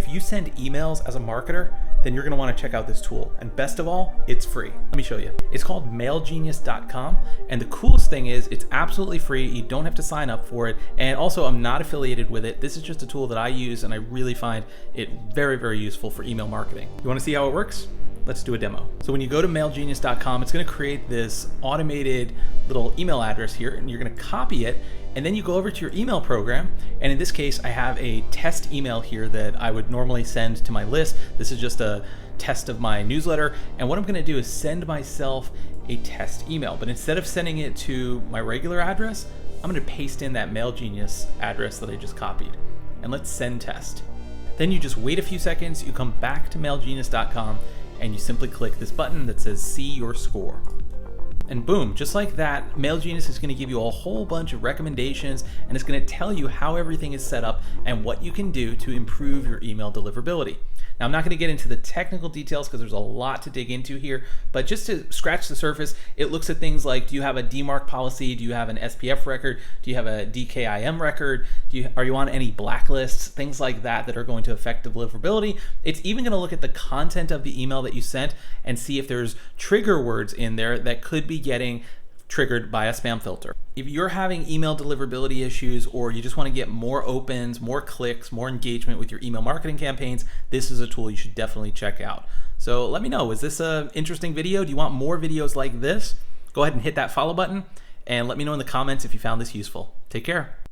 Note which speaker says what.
Speaker 1: If you send emails as a marketer, then you're going to want to check out this tool. And best of all, it's free. Let me show you. It's called mailgenius.com. And the coolest thing is it's absolutely free. You don't have to sign up for it. And also, I'm not affiliated with it. This is just a tool that I use, and I really find it very, very useful for email marketing. You want to see how it works? Let's do a demo. So when you go to mailgenius.com, it's going to create this automated little email address here, and you're going to copy it, and then you go over to your email program. And in this case, I have a test email here that I would normally send to my list. This is just a test of my newsletter. And what I'm going to do is send myself a test email, but instead of sending it to my regular address, I'm going to paste in that MailGenius address that I just copied. And let's send test. Then you just wait a few seconds, you come back to mailgenius.com, and you simply click this button that says see your score. And boom, just like that, MailGenius is going to give you a whole bunch of recommendations, and it's going to tell you how everything is set up and what you can do to improve your email deliverability. Now, I'm not going to get into the technical details because there's a lot to dig into here, but just to scratch the surface, it looks at things like, do you have a DMARC policy? Do you have an SPF record? Do you have a DKIM record? Are you on any blacklists? Things like that that are going to affect deliverability. It's even going to look at the content of the email that you sent and see if there's trigger words in there that could be getting triggered by a spam filter. If you're having email deliverability issues, or you just want to get more opens, more clicks, more engagement with your email marketing campaigns, this is a tool you should definitely check out. So let me know, was this an interesting video? Do you want more videos like this? Go ahead and hit that follow button and let me know in the comments if you found this useful. Take care.